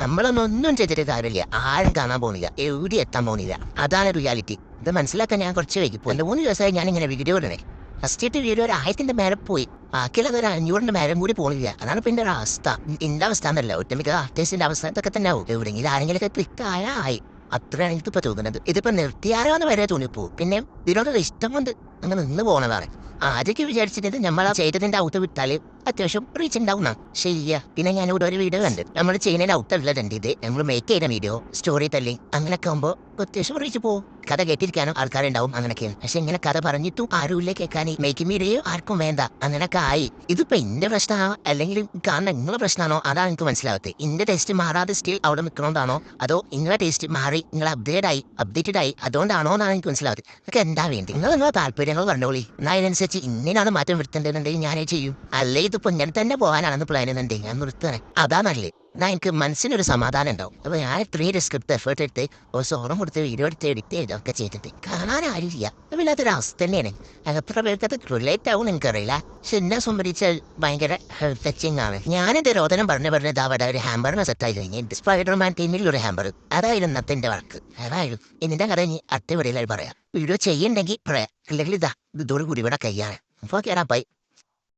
നമ്മളൊന്നും ചെയ്തിട്ട് കാര്യമില്ല. ആരും കാണാൻ പോകുന്നില്ല, എവിടെ എത്താൻ പോകുന്നില്ല. അതാണ് റിയാലിറ്റി. ഇത് മനസ്സിലാക്കാൻ ഞാൻ കുറച്ച് വൈകിപ്പോയി. 3 ദിവസമായി ഞാനിങ്ങനെ വീഡിയോ ഇടണേ. ഫസ്റ്റ് വീഡിയോ ഒരു 1000ന്റെ മേലെ പോയി, ബാക്കിയുള്ളത് ഒരു 500ന്റെ മേലെ കൂടി പോണില്ല. അതാണ് പിന്നെ ഒരു അവസ്ഥ. എന്റെ അവസ്ഥ എന്നല്ല, ഒറ്റമിക്ക ആർട്ടിസ്റ്റിന്റെ അവസ്ഥ ഇതൊക്കെ തന്നെ ആവും. എവിടെയെങ്കിലും ആരെങ്കിലൊക്കെ ക്ലിക്ക് ആയി, അത്രയാണ് എനിക്കിപ്പോ തോന്നുന്നത്. ഇതിപ്പോ നിർത്തിയാലോന്ന് വരെ തോന്നിപ്പോവും. പിന്നെ ഇതിനോടൊരു ഇഷ്ടം കൊണ്ട് അങ്ങനെ നിന്ന് പോണതാണ്. ആദ്യമൊക്കെ വിചാരിച്ചിട്ട് നമ്മൾ ആ ചെയ്തതിന്റെ ഔട്ട് വിട്ടാല് അത്യാവശ്യം റീച്ച് ഉണ്ടാവുന്ന ശരിയാ. പിന്നെ ഞാൻ ഇവിടെ ഒരു വീഡിയോ കണ്ട്, നമ്മൾ ചെയ്യുന്നതിന്റെ ഔട്ടല്ല ഇത്, നമ്മൾ മേക്ക് ചെയ്യുന്ന വീഡിയോ സ്റ്റോറി ടെല്ലിങ് അങ്ങനെയൊക്കെ ആകുമ്പോൾ അത്യാവശ്യം റീച്ച് പോകും. കഥ കേട്ടിരിക്കാനും ആൾക്കാരുണ്ടാവും, അങ്ങനെയൊക്കെയാണ്. പക്ഷെ ഇങ്ങനെ കഥ പറഞ്ഞിട്ടും ആരുമില്ല കേൾക്കാൻ, മേക്കിംഗ് വീഡിയോ ആർക്കും വേണ്ട, അങ്ങനെയൊക്കെ ആയി. ഇതിപ്പോ എന്റെ പ്രശ്നമാണോ അല്ലെങ്കിൽ കാരണം നിങ്ങളെ പ്രശ്നമാണോ, അതാണ് എനിക്ക് മനസ്സിലാവത്തെ. എന്റെ ടേസ്റ്റ് മാറാതെ സ്റ്റിൽ അവിടെ നിൽക്കണോണ്ടാണോ, അതോ നിങ്ങളെ ടേസ്റ്റ് മാറി നിങ്ങൾ അപ്ഡേറ്റഡ് ആയി അതുകൊണ്ടാണോ എന്നാണ് എനിക്ക് മനസ്സിലാവത്തെ. അതൊക്കെ എന്താ വേണ്ടി നിങ്ങളെ താല്പര്യങ്ങൾ കണ്ടോളി. എന്നാൽ അതിനനുസരിച്ച് ഇങ്ങനെയാണ് മാറ്റം വരുത്തേണ്ടതുണ്ടെങ്കിൽ ഞാനേ ചെയ്യും. അല്ലേ ഇതിപ്പോ ഇങ്ങനെ തന്നെ പോകാനാണെന്ന് പ്ലാൻ ചെയ്യുന്നുണ്ടെങ്കിൽ ഞാൻ നിർത്തണേ, അതാ നല്ലത്. എന്നാൽ എനിക്ക് മനസ്സിനൊരു സമാധാനം ഉണ്ടാവും. അപ്പൊ ഞാൻ ഇത്രയും സ്ക്രിപ്റ്റ് എഫേർട്ട് എടുത്ത് ഒരു സോളം കൊടുത്ത് വീഡിയോ എടുത്ത് എഡിറ്റ് ചെയ്തൊക്കെ ചെയ്തിട്ട് കാണാൻ ആരില്ല. വല്ലാത്തൊരു അവസ്ഥ തന്നെയാണ്. എത്ര പേർക്ക് അത് റിലേറ്റ് ആവും എനിക്കറിയില്ല. പക്ഷെ എന്നെ സംബന്ധിച്ച് ഭയങ്കര ടച്ചിങ് ആണ്. ഞാനെന്റെ രോദനം പറഞ്ഞ് അവിടെ ഒരു ഹാമ്പറിനെ സെറ്റായി കഴിഞ്ഞു. സ്പൈഡർമാൻ ടീമിൽ ഒരു ഹാമ്പർ, അതായിരുന്നു ഇന്നത്തെ എന്റെ വർക്ക്. അതായിരുന്നു ഇതിന്റെ കഥ ഇനി അട്ടപടിയിലായി പറയാം. വീഡിയോ ചെയ്യണ്ടെങ്കിൽ പറയാം, അല്ലെങ്കിൽ ഇതോട് കൂടി ഇവിടെ കയ്യാണ്. അപ്പോൾ കേറാ ബൈ.